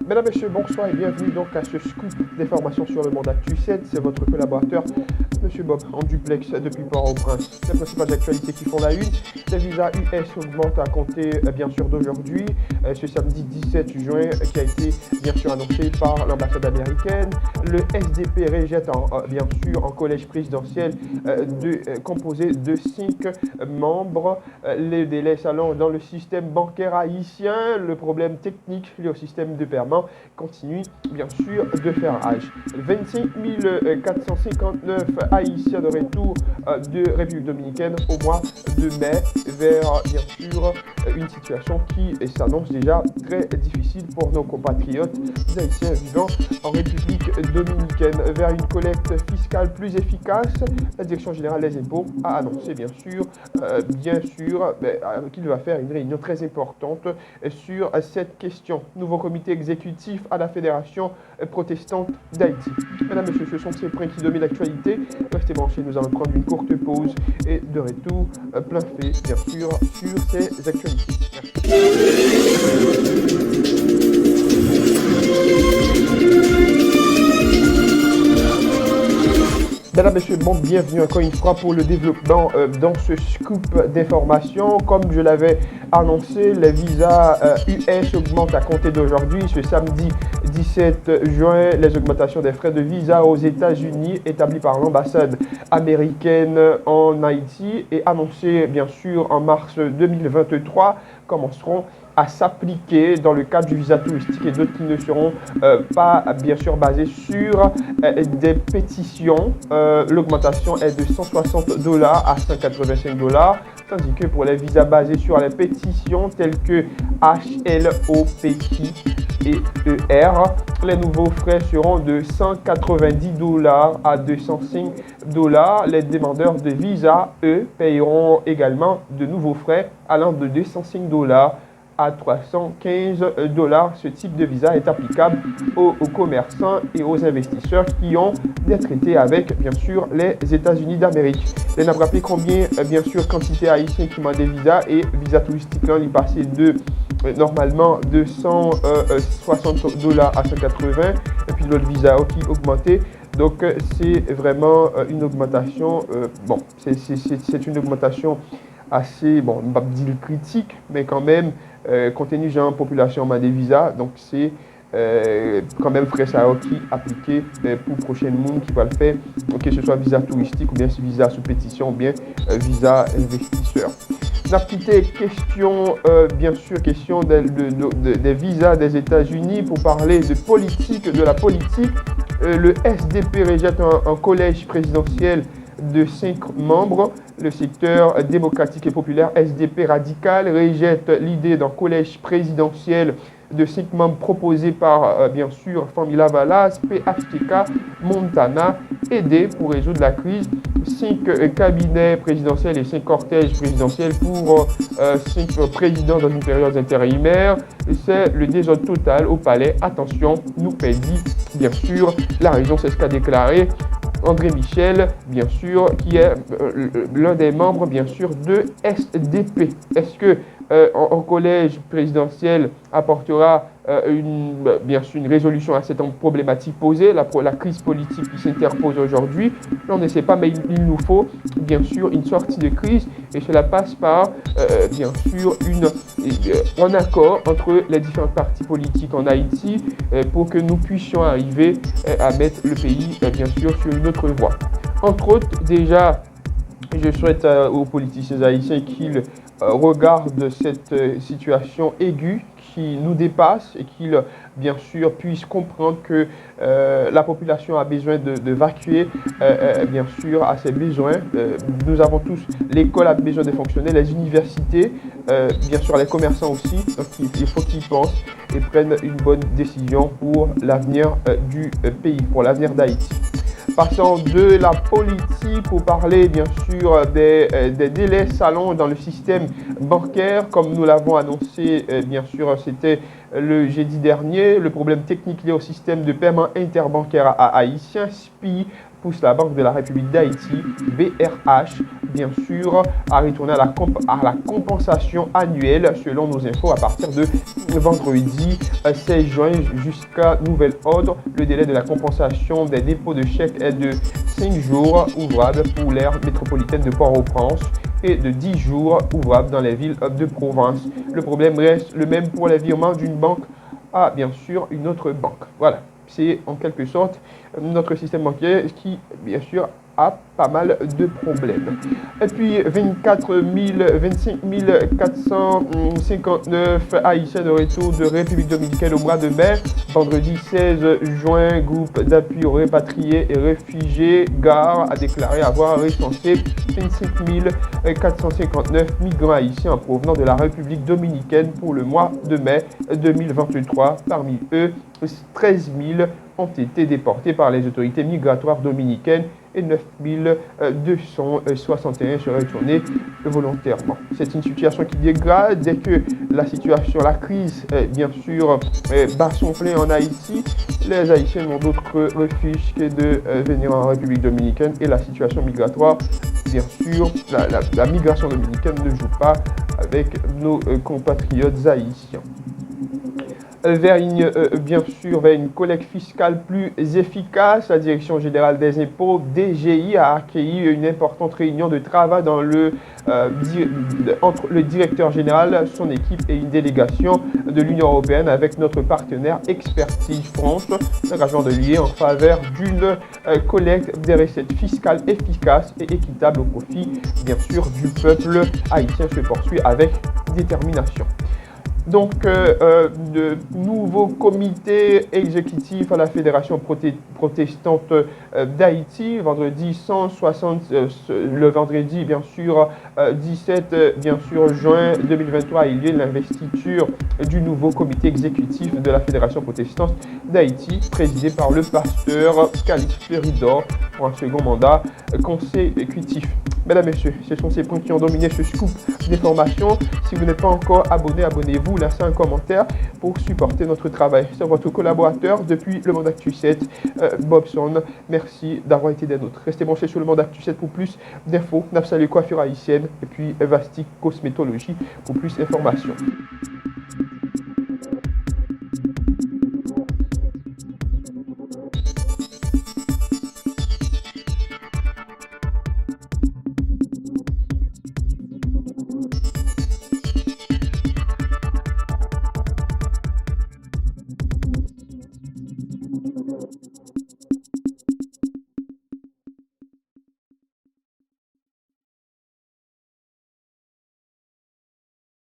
Mesdames, Messieurs, bonsoir et bienvenue donc à ce scoop d'informations sur le monde actuel. C'est votre collaborateur, Monsieur Bob, en duplex depuis Port-au-Prince. Les principales actualités qui font la une. Les visas US augmentent à compter bien sûr d'aujourd'hui, ce samedi 17 juin, qui a été bien sûr annoncé par l'ambassade américaine. Le SDP rejette bien sûr en collège présidentiel composé de 5 membres. Les délais s'allongent dans le système bancaire haïtien. Le problème technique lié au système de paiement continue bien sûr de faire rage. 25 459 Haïtiens de retour de République dominicaine au mois de mai vers bien sûr une situation qui s'annonce déjà très difficile pour nos compatriotes haïtiens vivant en République dominicaine. Vers une collecte fiscale plus efficace, la Direction générale des impôts a annoncé bien sûr qu'il va faire une réunion très importante sur cette question. Nouveau comité exécutif à la Fédération protestante d'Haïti. Mesdames, Messieurs, ce sont ces points qui dominent l'actualité. Restez branchés, nous allons prendre une courte pause et de retour, plein fait, bien sûr, sur ces actualités. Mesdames, Messieurs, bon, bienvenue encore une fois pour le développement dans ce scoop d'informations. Comme je l'avais annoncé, les visas US augmentent à compter d'aujourd'hui. Ce samedi 17 juin, les augmentations des frais de visa aux États-Unis établies par l'ambassade américaine en Haïti et annoncées bien sûr en mars 2023 commenceront à s'appliquer dans le cadre du visa touristique et d'autres qui ne seront pas bien sûr basés sur des pétitions. L'augmentation est de $160 à $185, tandis que pour les visas basés sur les pétitions telles que HLOPI et ER, les nouveaux frais seront de $190 à $205. Les demandeurs de visa, eux, paieront également de nouveaux frais allant de $205 à $315. Ce type de visa est applicable aux commerçants et aux investisseurs qui ont des traités avec, bien sûr, les États-Unis d'Amérique. Les n'a rappelé combien, bien sûr, quantité haïtienne qui demandent des visas et visa touristique, là, il est passé de normalement de $160 à $180 et puis l'autre visa qui augmenté. Donc, c'est vraiment une augmentation, c'est une augmentation assez, bon, on va dire critique, mais quand même, compte tenu de la population a des visas, donc c'est quand même frais ça qui appliqué pour prochain monde qui va le faire, que ce soit visa touristique ou bien visa sous pétition ou bien visa investisseur. La petite question, bien sûr, question des visas des États-Unis pour parler de politique, de la politique. Le SDP rejette un collège présidentiel de 5 membres. Le secteur démocratique et populaire SDP radical rejette l'idée d'un collège présidentiel de 5 membres proposé par, bien sûr, Famila Valas, PHTK, Montana, aider pour résoudre la crise. 5 cabinets présidentiels et 5 cortèges présidentiels pour 5 présidents dans une période intérimaire. C'est le désordre total au palais. Attention, nous prédit, bien sûr, la région, c'est ce qu'a déclaré André Michel, bien sûr, qui est l'un des membres, bien sûr, de SDP. Est-ce que un collège présidentiel apportera bien sûr une résolution à cette problématique posée, la crise politique qui s'interpose aujourd'hui? On ne sait pas, mais il nous faut bien sûr une sortie de crise et cela passe par bien sûr un accord entre les différentes partis politiques en Haïti pour que nous puissions arriver à mettre le pays bien sûr sur une autre voie. Entre autres, déjà, je souhaite aux politiciens haïtiens qu'ils regardent cette situation aiguë qui nous dépasse et qu'ils, bien sûr, puissent comprendre que la population a besoin d'évacuer, bien sûr, à ses besoins. Nous avons tous, l'école a besoin de fonctionner, les universités, bien sûr, les commerçants aussi. Donc, il faut qu'ils pensent et prennent une bonne décision pour l'avenir du pays, pour l'avenir d'Haïti. Passons de la politique pour parler bien sûr des délais salons dans le système bancaire. Comme nous l'avons annoncé, bien sûr, c'était le jeudi dernier. Le problème technique lié au système de paiement interbancaire à haïtien, SPI, pousse la Banque de la République d'Haïti, BRH, bien sûr, à retourner à la compensation annuelle, selon nos infos, à partir de vendredi 16 juin jusqu'à nouvel ordre. Le délai de la compensation des dépôts de chèques est de 5 jours ouvrables pour l'aire métropolitaine de Port-au-Prince et de 10 jours ouvrables dans les villes de province. Le problème reste le même pour les virements d'une banque à, bien sûr, une autre banque. Voilà. C'est en quelque sorte notre système bancaire qui, bien sûr, a pas mal de problèmes. Et puis 25 459 Haïtiens de retour de République dominicaine au mois de mai. Vendredi 16 juin, groupe d'appui aux répatriés et réfugiés GAR a déclaré avoir recensé 25 459 migrants haïtiens en provenance de la République dominicaine pour le mois de mai 2023. Parmi eux, 13 000 ont été déportés par les autorités migratoires dominicaines et 9 261 seraient retournés volontairement. C'est une situation qui dégrade dès que la crise, bien sûr, bat son plein en Haïti. Les Haïtiens n'ont d'autre refuge que de venir en République dominicaine et la situation migratoire, bien sûr, la migration dominicaine ne joue pas avec nos compatriotes haïtiens. Vers une collecte fiscale plus efficace, la Direction générale des impôts, DGI, a accueilli une importante réunion de travail entre le directeur général, son équipe et une délégation de l'Union européenne avec notre partenaire Expertise France. L'engagement de l'UE en faveur d'une collecte des recettes fiscales efficaces et équitables au profit, bien sûr, du peuple haïtien se poursuit avec détermination. Donc, de nouveaux comités exécutifs à la Fédération protestante d'Haïti, vendredi 160, le vendredi, bien sûr, 17 juin 2023, il y a eu l'investiture du nouveau comité exécutif de la Fédération protestante d'Haïti, présidé par le pasteur Calix Feridor pour un second mandat consécutif. Mesdames, Messieurs, ce sont ces points qui ont dominé ce scoop d'information. Si vous n'êtes pas encore abonné, abonnez-vous, laissez un commentaire pour supporter notre travail. C'est votre collaborateur depuis le Monde Actu 7, Bobson. Merci d'avoir été des nôtres. Restez branchés sur le Monde Actu 7 pour plus d'infos. Napsalu coiffure haïtienne et puis Vastic cosmétologie pour plus d'informations.